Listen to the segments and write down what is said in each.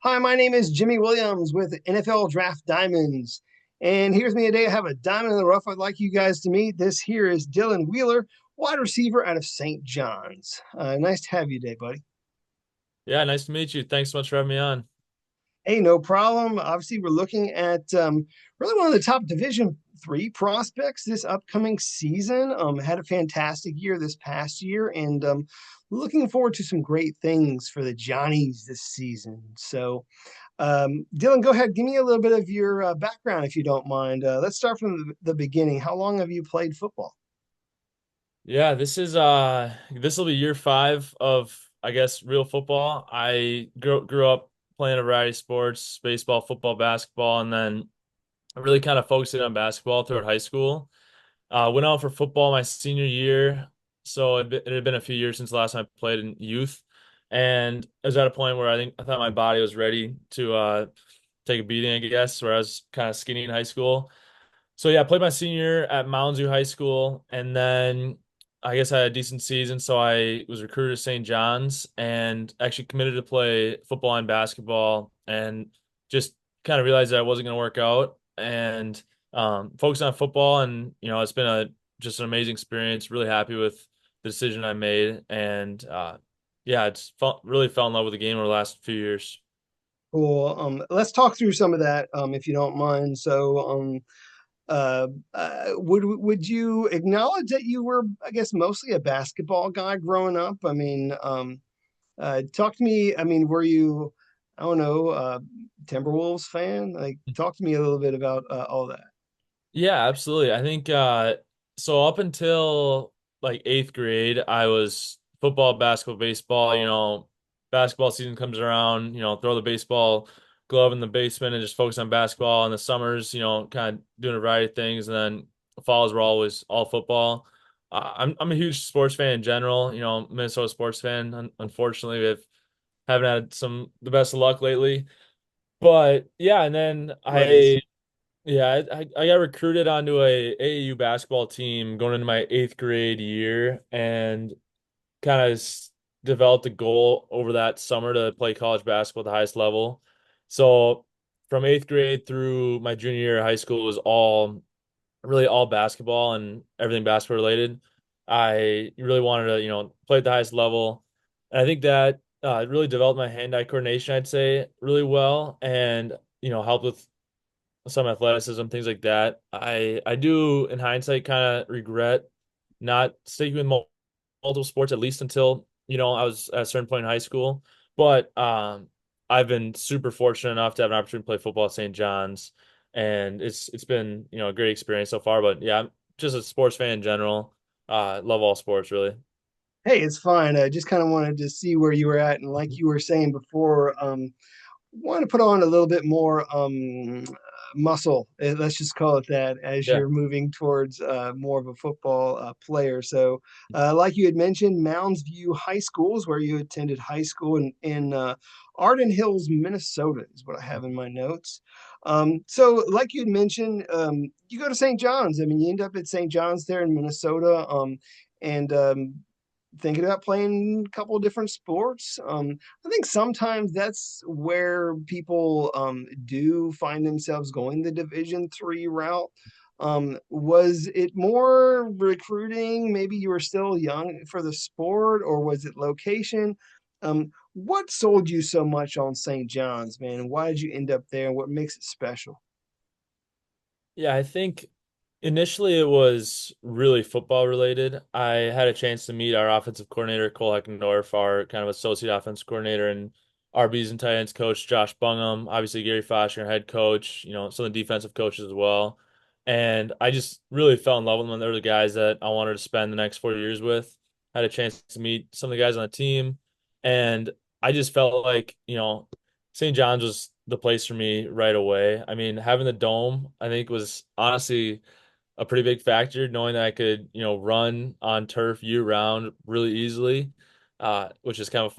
Hi, my name is Jimmy Williams with NFL Draft Diamonds. And here's me today. I have a diamond in the rough I'd like you guys to meet. This here is Dylan Wheeler, wide receiver out of St. John's. Nice to have you today, buddy. Yeah, nice to meet you. Thanks so much for having me on. Hey, no problem. Obviously, we're looking at really one of the top Division III prospects this upcoming season. Had a fantastic year this past year, and looking forward to some great things for the Johnnies this season. So, Dylan, go ahead. Give me a little bit of your background, if you don't mind. Let's start from the beginning. How long have you played football? Yeah, this will be year 5 of I guess real football. I grew up playing a variety of sports, baseball, football, basketball, and then I really kind of focused on basketball throughout high school. Went out for football my senior year, so it had been a few years since the last time I played in youth, and I was at a point where I thought my body was ready to take a beating, I guess, where I was kind of skinny in high school. So yeah, I played my senior year at Mounds View High School, and then I guess I had a decent season, so I was recruited to St. John's and actually committed to play football and basketball, and just kind of realized that I wasn't going to work out, and focused on football, and it's been a just an amazing experience. Really happy with the decision I made, and yeah, really fell in love with the game over the last few years. Cool. Let's talk through some of that, if you don't mind. Would you acknowledge that you were, I guess, mostly a basketball guy growing up? Talk to me. I mean, were you, I don't know, Timberwolves fan? Like, talk to me a little bit about all that. Yeah, absolutely. I think so up until like 8th grade, I was football, basketball, baseball, basketball season comes around, throw the baseball glove in the basement and just focus on basketball in the summers, kind of doing a variety of things, and then falls were always all football. I'm a huge sports fan in general, Minnesota sports fan. Unfortunately, we haven't had the best of luck lately. But yeah, and then Right. I got recruited onto a AAU basketball team going into my 8th grade year, and kind of developed a goal over that summer to play college basketball at the highest level. So from 8th grade through my junior year of high school was all basketball and everything basketball related. I really wanted to, play at the highest level. And I think that really developed my hand-eye coordination, I'd say, really well, and helped with some athleticism, things like that. I do, in hindsight, kind of regret not sticking with multiple sports, at least until I was at a certain point in high school. But I've been super fortunate enough to have an opportunity to play football at St. John's, and it's been a great experience so far. But yeah, I'm just a sports fan in general. Love all sports, really. Hey, it's fine. I just kind of wanted to see where you were at, and like you were saying before, want to put on a little bit more muscle. Let's just call it that, as Yeah. you're moving towards more of a football player. So, like you had mentioned, Mounds View High School is where you attended high school in Arden Hills, Minnesota, is what I have in my notes. So, like you had mentioned, you go to St. John's. I mean, you end up at St. John's there in Minnesota. And thinking about playing a couple of different sports. I think sometimes that's where people do find themselves going the Division III route. Was it more recruiting? Maybe you were still young for the sport, or was it location? What sold you so much on St. John's, man? Why did you end up there, and what makes it special? Yeah, I think initially it was really football related. I had a chance to meet our offensive coordinator, Cole Heckendorf, our kind of associate offensive coordinator, and RBs and tight ends coach, Josh Bungum, obviously Gary Foster, head coach, some of the defensive coaches as well. And I just really fell in love with them. They're the guys that I wanted to spend the next 4 years with. Had a chance to meet some of the guys on the team, and I just felt like, St. John's was the place for me right away. I mean, having the dome, I think, was honestly a pretty big factor, knowing that I could, run on turf year round really easily, which is kind of a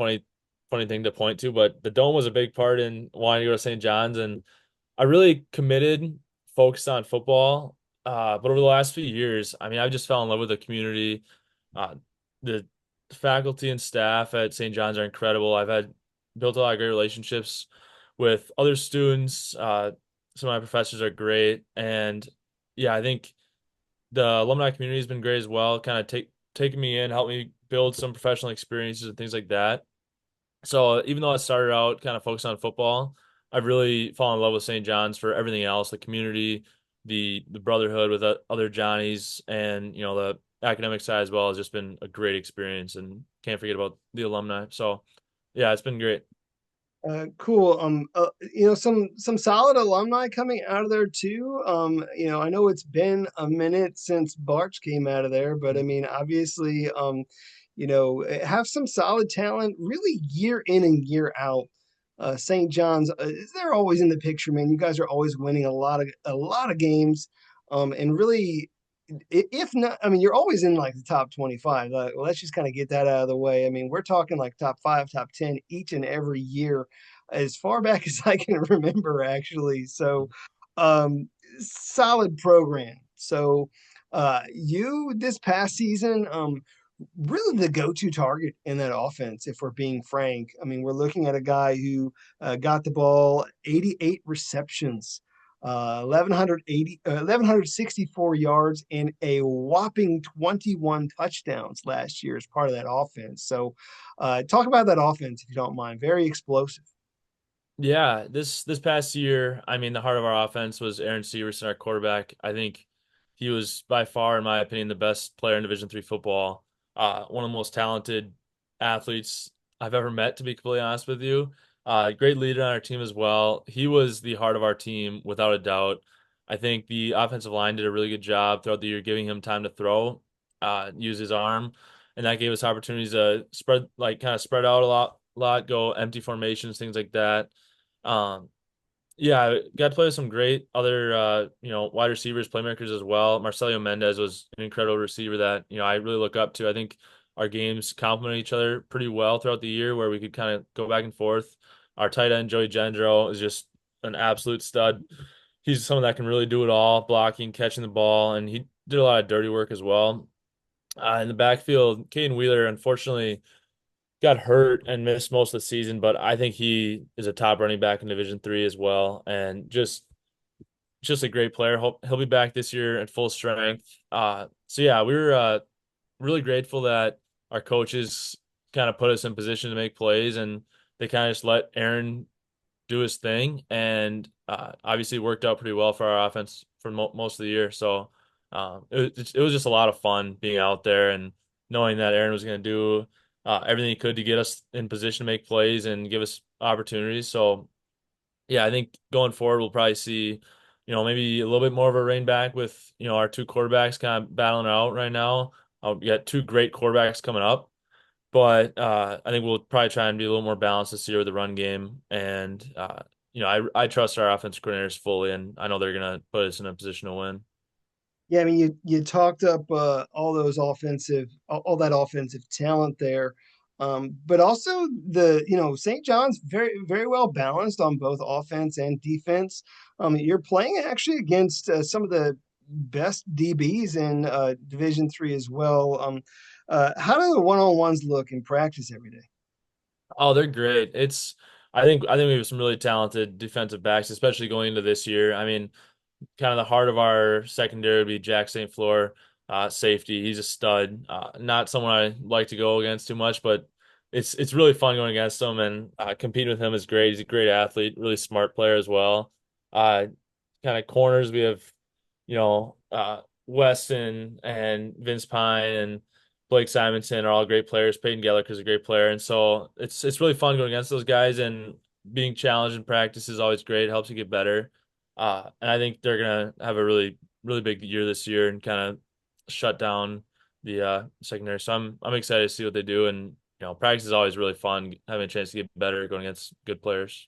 funny thing to point to. But the dome was a big part in wanting to go to St. John's, and I really committed, focused on football. But over the last few years, I mean, I just fell in love with the community. Uh, the faculty and staff at St. John's are incredible. I've had built a lot of great relationships with other students. Some of my professors are great, and yeah, I think the alumni community has been great as well. Kind of taking me in, help me build some professional experiences and things like that. So even though I started out kind of focused on football, I've really fallen in love with St. John's for everything else, the community, the brotherhood with other Johnnies, and the academic side as well has just been a great experience, and can't forget about the alumni. So yeah, it's been great. Cool. Some solid alumni coming out of there too. I know it's been a minute since Barch came out of there, but I mean, obviously, have some solid talent really year in and year out. St. John's, they're always in the picture, man. You guys are always winning a lot of games, and really if not, I mean, you're always in like the top 25. Well, let's just kind of get that out of the way. I mean, we're talking like top five, top 10 each and every year, as far back as I can remember, actually. So, um, solid program. So, you this past season, really the go-to target in that offense, if we're being frank. I mean, we're looking at a guy who got the ball 88 receptions, 1,164 yards, and a whopping 21 touchdowns last year as part of that offense. So, talk about that offense if you don't mind. Very explosive. Yeah, this past year, I mean, the heart of our offense was Aaron Severson, our quarterback. I think he was by far, in my opinion, the best player in Division III football. One of the most talented athletes I've ever met, to be completely honest with you. Great leader on our team as well. He was the heart of our team, without a doubt. I think the offensive line did a really good job throughout the year, giving him time to throw, use his arm, and that gave us opportunities to kind of spread out a lot, go empty formations, things like that. um, yeah, I got to play with some great other wide receivers, playmakers as well. Marcelio Mendez was an incredible receiver that, I really look up to. I think our games complement each other pretty well throughout the year where we could kind of go back and forth. Our tight end, Joey Gendro, is just an absolute stud. He's someone that can really do it all, blocking, catching the ball, and he did a lot of dirty work as well. In the backfield, Caden Wheeler, unfortunately, got hurt and missed most of the season, but I think he is a top running back in Division III as well, and just a great player. Hope he'll be back this year at full strength. So yeah, we were really grateful that our coaches kind of put us in position to make plays, and they kind of just let Aaron do his thing, and obviously worked out pretty well for our offense for most of the year. So it was just a lot of fun being out there and knowing that Aaron was going to do everything he could to get us in position to make plays and give us opportunities. So yeah, I think going forward we'll probably see, maybe a little bit more of a rein back with, our two quarterbacks kind of battling it out right now. We got two great quarterbacks coming up, but I think we'll probably try and be a little more balanced this year with the run game. And I trust our offensive coordinators fully, and I know they're gonna put us in a position to win. Yeah, I mean, you talked up all that offensive talent there, but also St. John's very very well balanced on both offense and defense. You're playing actually against some of the best DBs in Division III as well. How do the one-on-ones look in practice every day? Oh, they're great. I think we have some really talented defensive backs, especially going into this year. I mean, kind of the heart of our secondary would be Jack St. Fleur, safety. He's a stud. Not someone I like to go against too much, but it's really fun going against him, and competing with him is great. He's a great athlete, really smart player as well. Uh, Kind of corners, we have, Weston and Vince Pine and Blake Simonson are all great players. Peyton Gellick is a great player, and so it's really fun going against those guys, and being challenged in practice is always great. It helps you get better. And I think they're gonna have a really, really big year this year and kind of shut down the secondary. So I'm excited to see what they do. And practice is always really fun, having a chance to get better going against good players.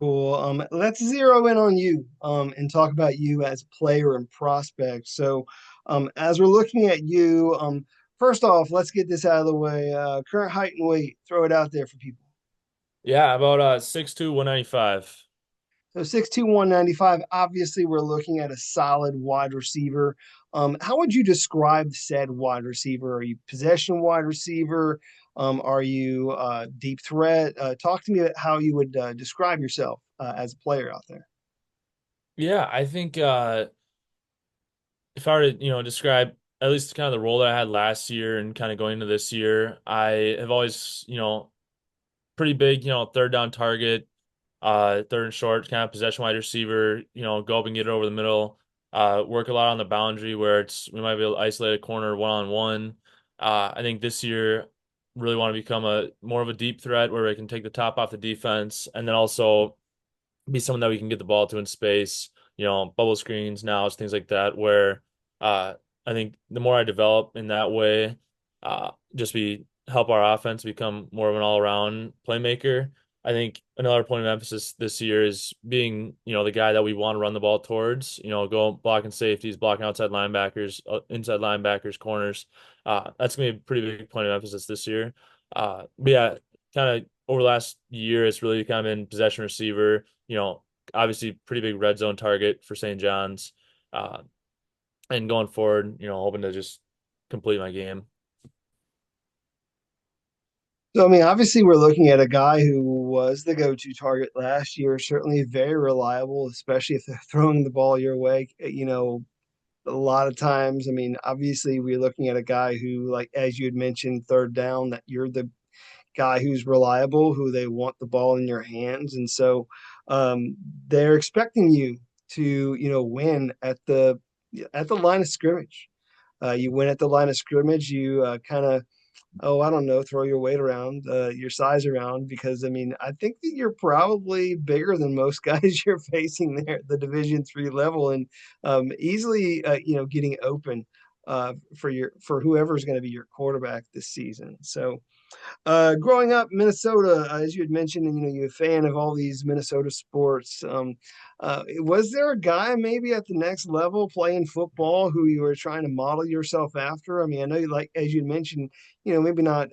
Cool. Let's zero in on you, and talk about you as a player and prospect. So, as we're looking at you, first off, let's get this out of the way. Current height and weight, throw it out there for people. Yeah, about 6'2", 195. So 6'2", 195. Obviously, we're looking at a solid wide receiver. How would you describe said wide receiver? Are you possession wide receiver? Are you deep threat? Talk to me about how you would describe yourself as a player out there. Yeah, I think if I were to, describe at least kind of the role that I had last year and kind of going into this year, I have always, pretty big, third down target, third and short, kind of possession wide receiver, go up and get it over the middle. Work a lot on the boundary where we might be able to isolate a corner one on one. I think this year really want to become a more of a deep threat where we can take the top off the defense and then also be someone that we can get the ball to in space, bubble screens, nows, things like that, where uh, I think the more I develop in that way, just be help our offense become more of an all-around playmaker. I think another point of emphasis this year is being, the guy that we want to run the ball towards, go blocking safeties, blocking outside linebackers, inside linebackers, corners. That's gonna be a pretty big point of emphasis this year. But yeah, kind of over the last year, it's really kind of been possession receiver, obviously pretty big red zone target for St. John's. Uh, and going forward, hoping to just complete my game. So, I mean, obviously, we're looking at a guy who was the go-to target last year, certainly very reliable, especially if they're throwing the ball your way. A lot of times, I mean, obviously, we're looking at a guy who, like, as you had mentioned, third down, that you're the guy who's reliable, who they want the ball in your hands. And so um, they're expecting you to, win at the line of scrimmage. You win at the line of scrimmage, you kind of I don't know, throw your weight around, your size around, because I mean, I think that you're probably bigger than most guys you're facing there at the Division III level, and easily, getting open for whoever's going to be your quarterback this season. So growing up, Minnesota, as you had mentioned, and you're a fan of all these Minnesota sports. Was there a guy maybe at the next level playing football who you were trying to model yourself after? I mean, I know you like, as you mentioned, maybe not,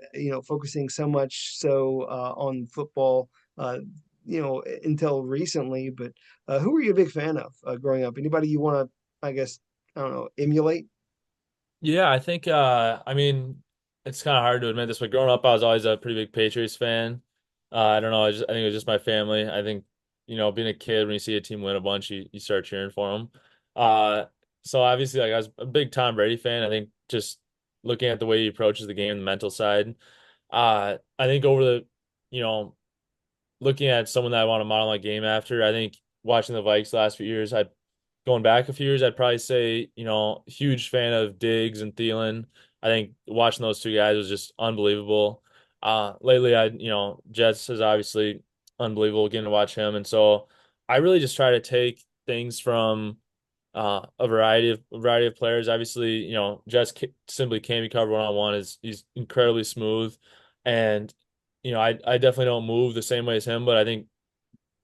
focusing so much so on football, until recently, but who were you a big fan of growing up? Anybody you want to, I guess, I don't know, emulate? Yeah, I think I mean it's kind of hard to admit this, but growing up I was always a pretty big Patriots fan. I don't know, I think it was just my family. I think, being a kid when you see a team win a bunch, you start cheering for them. Uh so obviously like I was a big Tom Brady fan. I think just looking at the way he approaches the game, the mental side. I think over the, you know, looking at someone that I want to model my game after, I think watching the Vikes the last few years, I going back a few years, I'd probably say, huge fan of Diggs and Thielen. I think watching those two guys was just unbelievable. Lately, Jets is obviously unbelievable getting to watch him. And so I really just try to take things from a variety of players. Obviously, Jets simply can't be covered one on one. Is He's incredibly smooth, and I definitely don't move the same way as him, but I think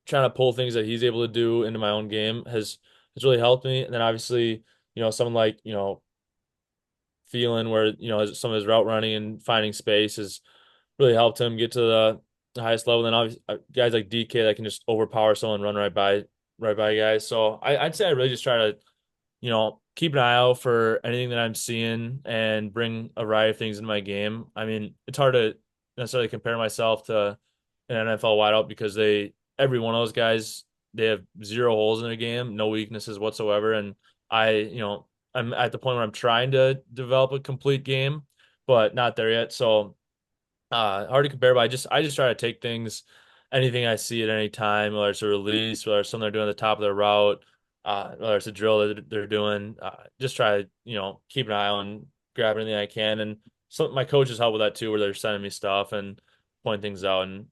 trying to pull things that he's able to do into my own game has really helped me. And then obviously, someone like, Thielen, where, some of his route running and finding space has really helped him get to the highest level. Then obviously guys like DK that can just overpower someone, run right by guys. So I'd say I really just try to, keep an eye out for anything that I'm seeing and bring a variety of things into my game. I mean, it's hard to necessarily compare myself to an NFL wideout because every one of those guys, they have zero holes in their game, no weaknesses whatsoever. And I'm at the point where I'm trying to develop a complete game, but not there yet. So hard to compare, but I just try to take things, anything I see at any time, whether it's a release, whether it's something they're doing at the top of their route, whether it's a drill that they're doing, just try to, keep an eye on, grab anything I can. And so my coaches help with that too, where they're sending me stuff and point things out. And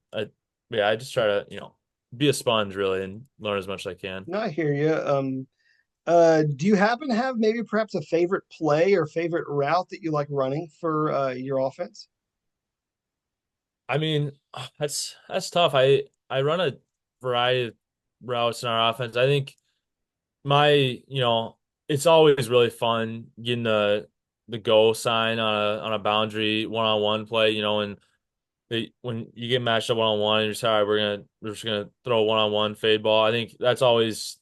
yeah, I just try to, be a sponge really and learn as much as I can. No, I hear you. Do you happen to have maybe perhaps a favorite play or favorite route that you like running for your offense? I mean, that's tough. I run a variety of routes in our offense. I think my, it's always really fun getting the go sign on a boundary one-on-one play, and when you get matched up one-on-one and you're just, all right, we're just gonna throw a one-on-one fade ball. I think that's always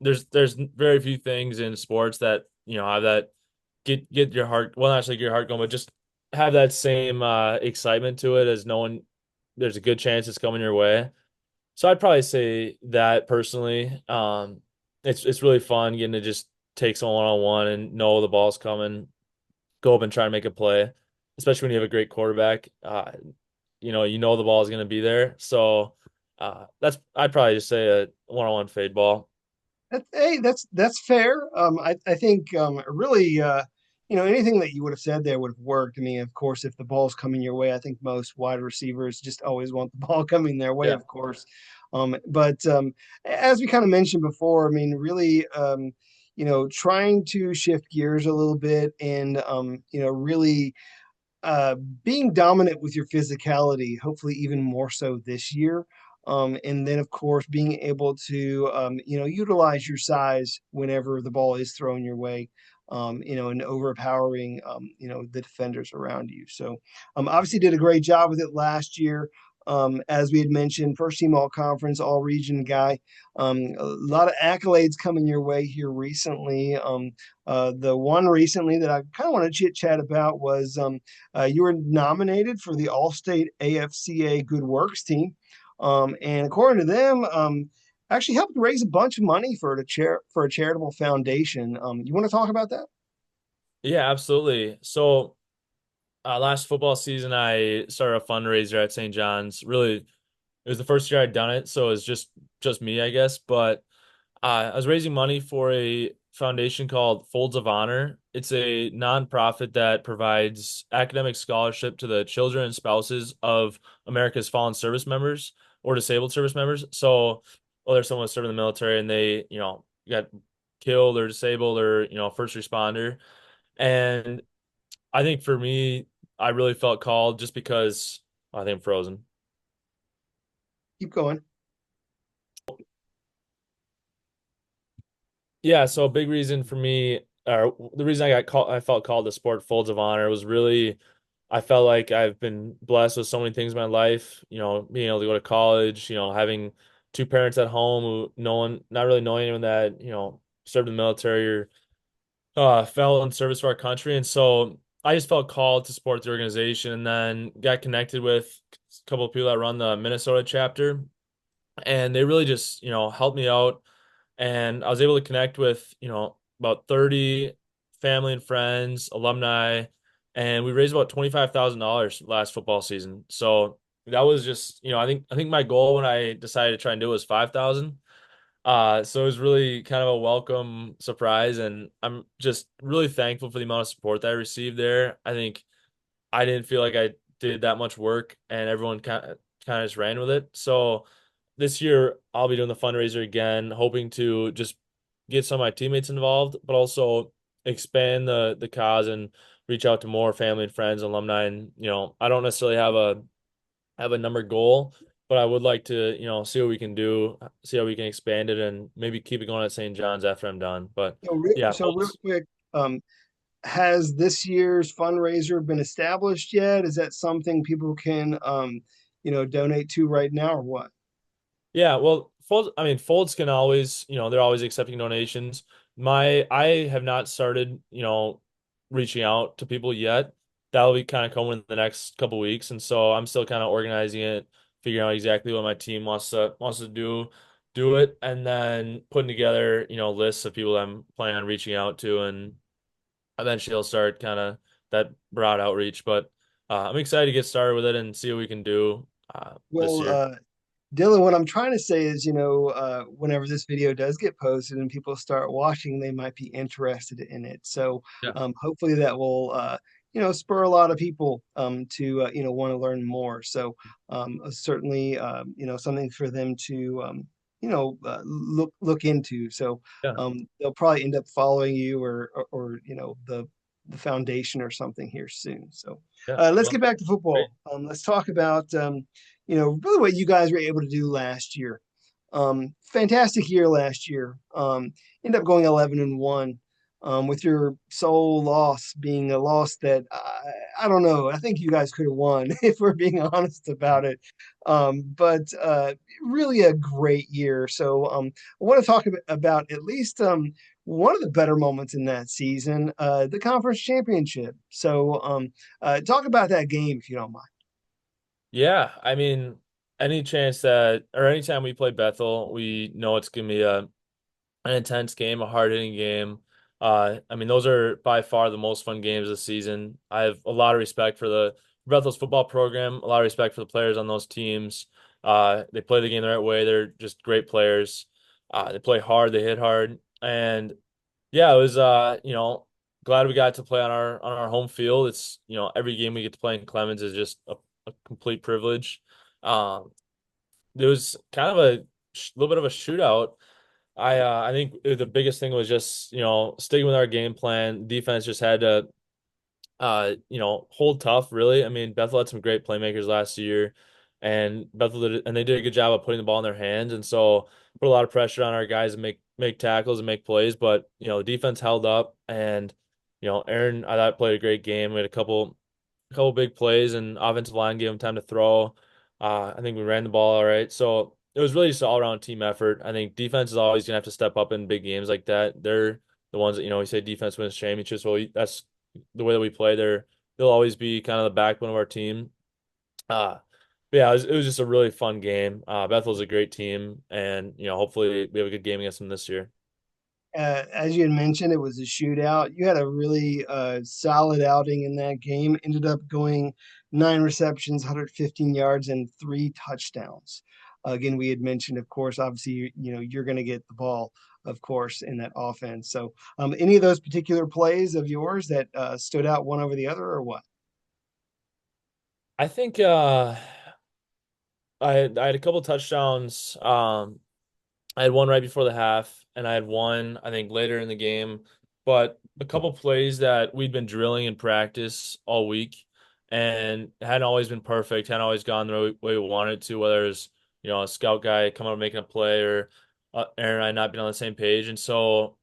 there's very few things in sports that, have that get your heart, well, not actually get your heart going, but just have that same excitement to it as knowing there's a good chance it's coming your way. So I'd probably say that personally. It's really fun getting to just take someone on one and know the ball's coming, go up and try and make a play, especially when you have a great quarterback. You know the ball is going to be there. So that's I'd probably just say a one-on-one fade ball. Hey, that's fair. I think really, anything that you would have said there would have worked. I mean, of course, if the ball's coming your way, I think most wide receivers just always want the ball coming their way, Yeah. of course. But as we kind of mentioned before, I mean, really, trying to shift gears a little bit and really uh, being dominant with your physicality, hopefully even more so this year. And then, of course, being able to, utilize your size whenever the ball is thrown your way, and overpowering, the defenders around you. So, obviously, did a great job with it last year. As we had mentioned, first team all conference, all region guy. A lot of accolades coming your way here recently. The one recently that I kind of want to chit chat about was you were nominated for the Allstate AFCA Good Works team, and according to them, actually helped raise a bunch of money for a charitable foundation. You want to talk about that? Yeah, absolutely. So last football season, I started a fundraiser at St. John's. Really, it was the first year I'd done it, so it was just me, I guess. But I was raising money for a foundation called Folds of Honor. It's a nonprofit that provides academic scholarship to the children and spouses of America's fallen service members or disabled service members. So, whether someone was serving in the military and they, got killed or disabled or, first responder. And I think for me, I really felt called just because I think I'm frozen. Keep going. Yeah, so a big reason for me, or the reason I felt called to sport Folds of Honor was really, I felt like I've been blessed with so many things in my life, being able to go to college, having two parents at home who not really knowing anyone that, served in the military or fell in service for our country. And so I just felt called to support the organization and then got connected with a couple of people that run the Minnesota chapter. And they really just, helped me out and I was able to connect with, about 30 family and friends, alumni, and we raised about $25,000 last football season. So that was just, I think my goal when I decided to try and do it was 5,000. So it was really kind of a welcome surprise, and I'm just really thankful for the amount of support that I received there. I think I didn't feel like I did that much work, and everyone kind of just ran with it. So this year I'll be doing the fundraiser again, hoping to just get some of my teammates involved, but also expand the cause and reach out to more family and friends, alumni. And I don't necessarily have a number goal, but I would like to see what we can do, see how we can expand it, and maybe keep it going at St. John's after I'm done. But yeah, So real quick, has this year's fundraiser been established yet? Is that something people can, donate to right now, or what? yeah, well, Folds can always, they're always accepting donations. I have not started, reaching out to people yet. That'll be kind of coming in the next couple weeks, and so I'm still kind of organizing it, figuring out exactly what my team wants to do it, and then putting together, lists of people that I'm planning on reaching out to, and eventually I'll start kind of that broad outreach. But I'm excited to get started with it and see what we can do this Well, year. Dylan, what I'm trying to say is, whenever this video does get posted and people start watching, they might be interested in it. So Yeah, hopefully that will, spur a lot of people to, want to learn more. So certainly, something for them to, look into. So yeah, they'll probably end up following you or the foundation or something here soon. So yeah. let's Well, get back to great. football. Let's talk about, really what you guys were able to do last year. Fantastic year last year. End up going 11-1. With your sole loss being a loss that I don't know. I think you guys could have won if we're being honest about it. But really a great year. So I want to talk about at least one of the better moments in that season, the conference championship. So, talk about that game if you don't mind. Yeah, I mean, any chance that or anytime we play Bethel, we know it's gonna be an intense game, a hard-hitting game. I mean, those are by far the most fun games of the season. I have a lot of respect for the Bethel's football program, a lot of respect for the players on those teams. They play the game the right way. They're just great players. They play hard, they hit hard, and yeah, it was glad we got to play on our home field. It's every game we get to play in Clemens is just a complete privilege. Um, there was kind of a little bit of a shootout. I think the biggest thing was just sticking with our game plan. Defense just had to hold tough. Really, I mean Bethel had some great playmakers last year, and they did a good job of putting the ball in their hands, and so put a lot of pressure on our guys to make tackles and make plays. But the defense held up, and Aaron I thought played a great game. We had a couple big plays, and offensive line gave him time to throw. I think we ran the ball all right. So it was really just an all-around team effort. I think defense is always gonna have to step up in big games like that. They're the ones that, we say defense wins championships. Well, that's the way that we play. They'll always be kind of the backbone of our team. But yeah, it was just a really fun game. Bethel's a great team, and hopefully we have a good game against them this year. As you had mentioned, it was a shootout. You had a really solid outing in that game. Ended up going 9 receptions, 115 yards, and 3 touchdowns. Again, we had mentioned, of course, obviously, you're going to get the ball, of course, in that offense. So, any of those particular plays of yours that stood out one over the other, or what? I think I had a couple touchdowns. I had one right before the half, and I had one, I think, later in the game. But a couple plays that we'd been drilling in practice all week and hadn't always been perfect, hadn't always gone the way we wanted to, whether it's, a scout guy coming up making a play or Aaron and I not being on the same page. And so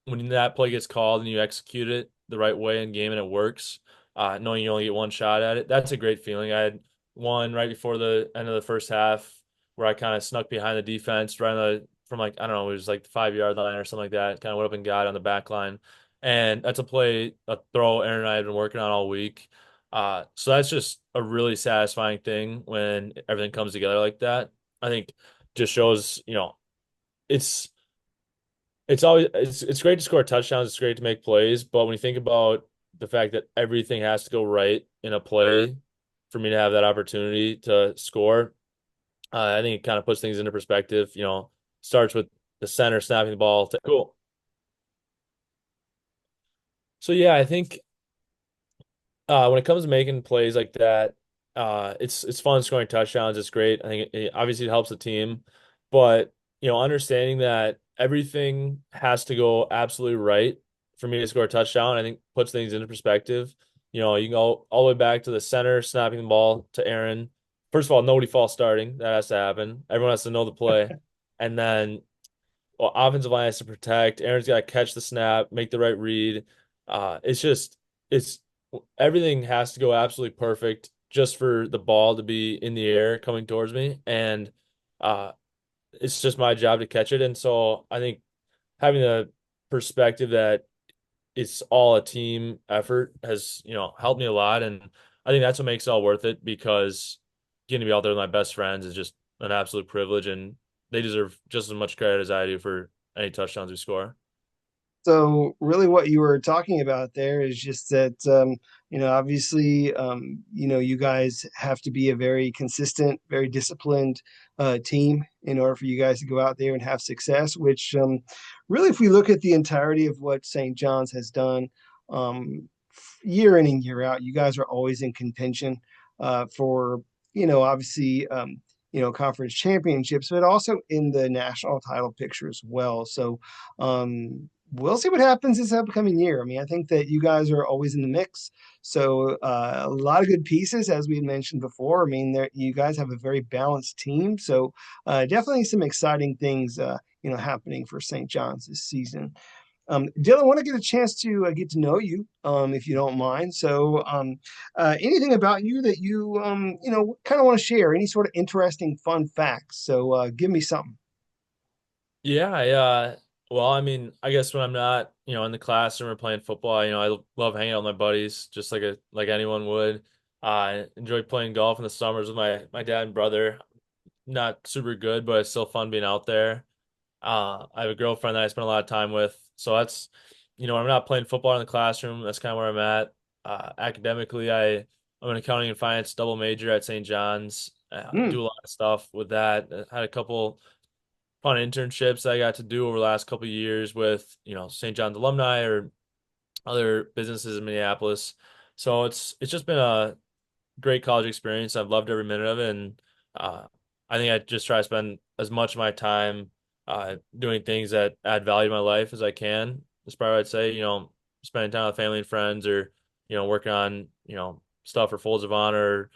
when that play gets called and you execute it the right way in game and it works, knowing you only get one shot at it, that's a great feeling. I had one right before the end of the first half where I kind of snuck behind the defense right on from like I don't know, it was like the 5 yard line or something like that. Kind of went up and got on the back line, and that's a throw Aaron and I had been working on all week. So that's just a really satisfying thing when everything comes together like that. I think just shows it's it's great to score touchdowns. It's great to make plays, but when you think about the fact that everything has to go right in a play for me to have that opportunity to score, I think it kind of puts things into perspective. Starts with the center snapping the ball. Cool. So yeah, I think when it comes to making plays like that, it's fun scoring touchdowns. It's great. I think obviously it helps the team, but understanding that everything has to go absolutely right for me to score a touchdown, I think puts things into perspective. You can go all the way back to the center snapping the ball to Aaron. First of all, nobody false starting. That has to happen. Everyone has to know the play, and then offensive line has to protect. Aaron's got to catch the snap, make the right read. It's everything has to go absolutely perfect just for the ball to be in the air coming towards me, and uh, it's just my job to catch it. And so I think having the perspective that it's all a team effort has helped me a lot, and I think that's what makes it all worth it because getting to be out there with my best friends is just an absolute privilege, and they deserve just as much credit as I do for any touchdowns we score. So really what you were talking about there is just that, obviously, you guys have to be a very consistent, very disciplined team in order for you guys to go out there and have success, which really, if we look at the entirety of what St. John's has done year in and year out, you guys are always in contention for, obviously, conference championships, but also in the national title picture as well. So, we'll see what happens this upcoming year. I mean, I think that you guys are always in the mix. So a lot of good pieces, as we had mentioned before. I mean, you guys have a very balanced team. So definitely some exciting things, happening for St. John's this season. Dylan, I want to get a chance to get to know you, if you don't mind. So, anything about you that you, kind of want to share? Any sort of interesting, fun facts? So, give me something. Yeah, yeah. Well, I mean, I guess when I'm not, in the classroom or playing football, I love hanging out with my buddies, just like anyone would. I enjoy playing golf in the summers with my dad and brother. Not super good, but it's still fun being out there. I have a girlfriend that I spend a lot of time with, so that's, when I'm not playing football in the classroom, that's kind of where I'm at. Academically, I'm an accounting and finance double major at St. John's. Hmm. Do a lot of stuff with that. I had a couple fun internships that I got to do over the last couple of years with, St. John's alumni or other businesses in Minneapolis. So it's just been a great college experience. I've loved every minute of it, and I think I just try to spend as much of my time doing things that add value to my life as I can. That's probably what I'd say. Spending time with family and friends, or working on stuff for Folds of Honor,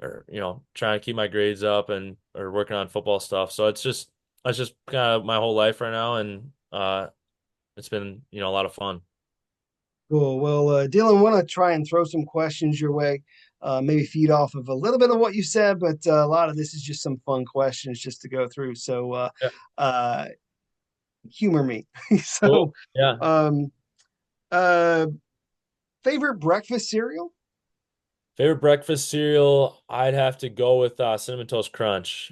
or trying to keep my grades up and or working on football stuff. So that's just kind of my whole life right now, and it's been a lot of fun. Cool. Well, Dylan, want to try and throw some questions your way, maybe feed off of a little bit of what you said, but a lot of this is just some fun questions just to go through. So, Yeah. uh, humor me. Cool. So, Yeah. um, uh, favorite breakfast cereal? Favorite breakfast cereal, I'd have to go with Cinnamon Toast Crunch.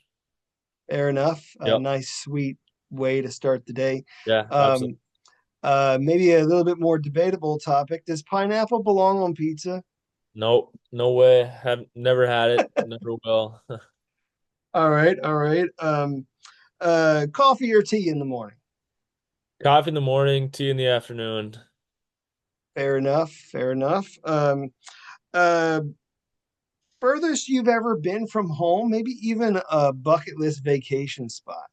Fair enough. A Yep. nice, sweet way to start the day. Yeah, absolutely. Um, maybe a little bit more debatable topic. Does pineapple belong on pizza? Nope, no way. Have never had it, never will. All right, all right. Coffee or tea in the morning? Coffee in the morning, tea in the afternoon. Fair enough, fair enough. Uh, Furthest you've ever been from home, maybe even a bucket list vacation spot.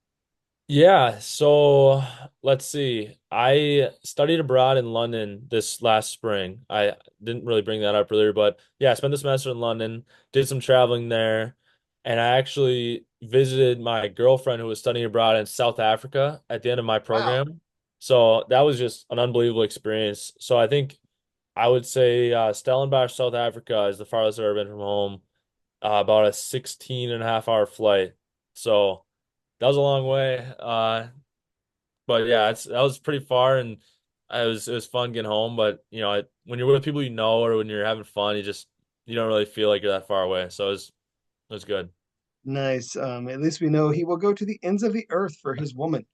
Yeah, so let's see. I studied abroad in London this last spring. I didn't really bring that up earlier, but yeah, I spent the semester in London, did some traveling there, and I actually visited my girlfriend who was studying abroad in South Africa at the end of my Wow, program. So that was just an unbelievable experience. So I think I would say Stellenbosch, South Africa is the farthest I've ever been from home, about a 16 and a half hour flight. So that was a long way. But yeah, that was pretty far, and it was fun getting home. But when you're with people or when you're having fun, you don't really feel like you're that far away. So it was good. nice. At least we know he will go to the ends of the earth for his woman.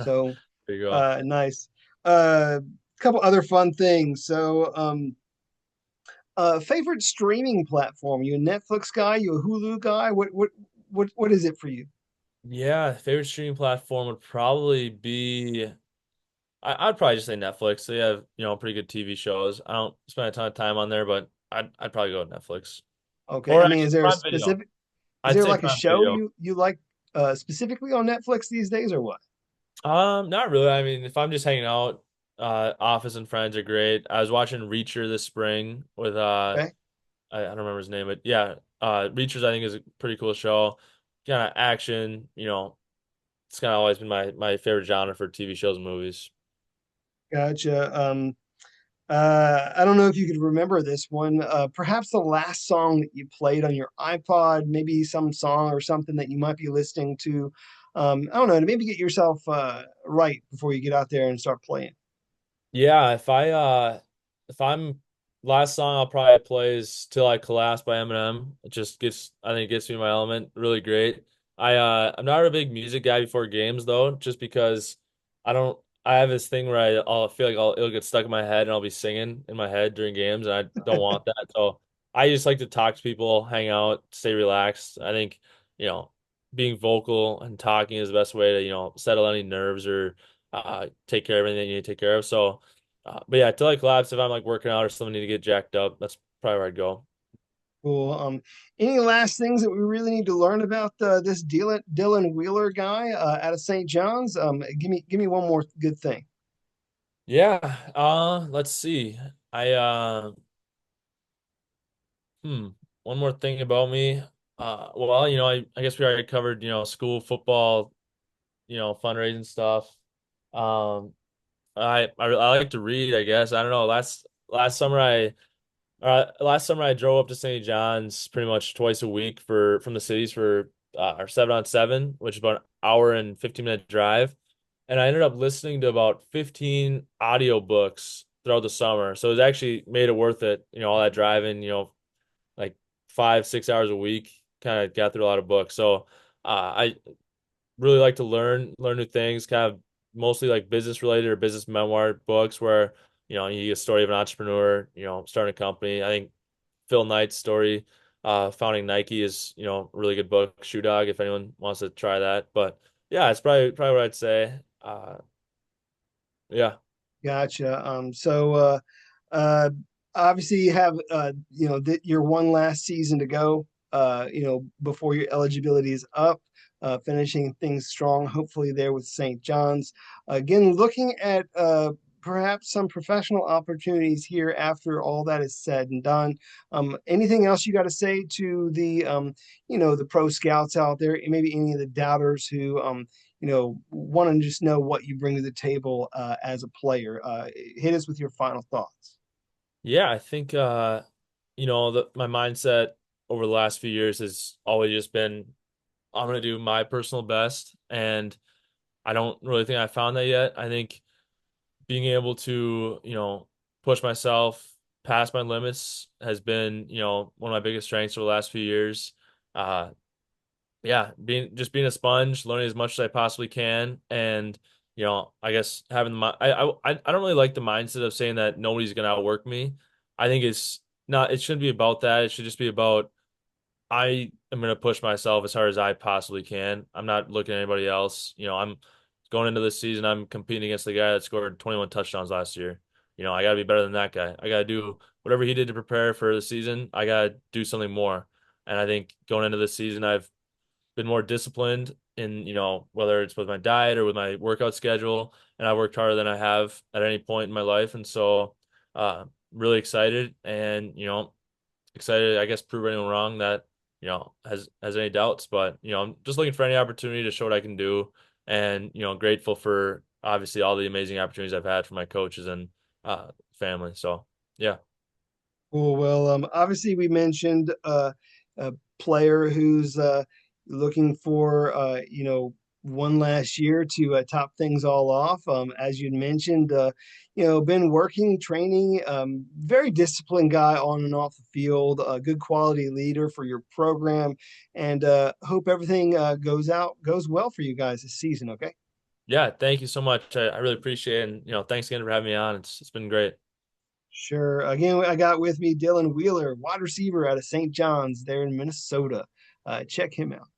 So, There you go. nice. A couple other fun things. So, favorite streaming platform? You a Netflix guy? You a Hulu guy? What is it for you? Yeah, favorite streaming platform would probably be I'd probably just say Netflix. They have pretty good TV shows. I don't spend a ton of time on there, but I'd probably go with Netflix Okay. or I mean, actually Prime Video. is I'd there say like a Prime show Video. you like specifically on Netflix these days or what? Not really. I mean, if I'm just hanging out, Office and Friends are great. I was watching Reacher this spring with Okay. I don't remember his name, but yeah, Reachers I think is a pretty cool show. Kind of action, it's kind of always been my favorite genre for TV shows and movies. Gotcha. I don't know if you could remember this one. Perhaps the last song that you played on your iPod, maybe some song or something that you might be listening to. I don't know, to maybe get yourself right before you get out there and start playing. Yeah, if I'm last song I'll probably play is Till I Collapse by Eminem. It just gets I think it gets me in my element really great. I'm not a big music guy before games though, just because I don't I have this thing where I'll feel like it'll get stuck in my head and I'll be singing in my head during games and I don't want that. So I just like to talk to people, hang out, stay relaxed. I think, you know, being vocal and talking is the best way to, settle any nerves or take care of everything you need to take care of. So but yeah, till I collapse, if I'm like working out or something need to get jacked up, that's probably where I'd go. Cool. Any last things that we really need to learn about this Dylan Wheeler guy out of St. John's? Give me one more good thing. Yeah, let's see. I hmm, one more thing about me. Well, I guess we already covered, school football, fundraising stuff. Um, I like to read, I guess. I don't know. Last summer I drove up to St. John's pretty much twice a week for from the cities for our 7-on-7, which is about an hour and 15-minute drive. and I ended up listening to about 15 audiobooks throughout the summer. So it actually made it worth it, all that driving, like 5, 6 hours a week, kind of got through a lot of books. So I really like to learn new things, kind of mostly like business related or business memoir books where, you get a story of an entrepreneur, starting a company. I think Phil Knight's story, founding Nike is, a really good book, Shoe Dog, if anyone wants to try that. But yeah, it's probably what I'd say. Yeah. Gotcha. Uh, Obviously you have, your one last season to go, before your eligibility is up, finishing things strong, hopefully there with St. John's. Again, looking at, perhaps some professional opportunities here after all that is said and done. Anything else you got to say to the pro scouts out there, and maybe any of the doubters who, want to just know what you bring to the table as a player? Hit us with your final thoughts. Yeah, I think my mindset over the last few years has always just been I'm gonna do my personal best, and I don't really think I found that yet. I think being able to, push myself past my limits has been, one of my biggest strengths over the last few years. Uh, yeah, being a sponge, learning as much as I possibly can, and I guess having the I don't really like the mindset of saying that nobody's gonna outwork me. I think it shouldn't be about that. It should just be about I am going to push myself as hard as I possibly can. I'm not looking at anybody else. I'm going into this season, I'm competing against the guy that scored 21 touchdowns last year. I got to be better than that guy. I got to do whatever he did to prepare for the season. I got to do something more. And I think going into this season, I've been more disciplined in, whether it's with my diet or with my workout schedule. And I worked harder than I have at any point in my life. And so, really excited and, excited, I guess, prove anyone wrong that, has any doubts. But, I'm just looking for any opportunity to show what I can do. And, grateful for obviously all the amazing opportunities I've had from my coaches and family. So yeah. Cool. Well, obviously we mentioned a player who's looking for one last year to top things all off. As you mentioned, been working, training, very disciplined guy on and off the field, a good quality leader for your program, and hope everything goes well for you guys this season. Okay. Yeah, thank you so much. I really appreciate it. And, thanks again for having me on. It's been great. Sure. Again, I got with me Dylan Wheeler, wide receiver out of St. John's there in Minnesota. Check him out.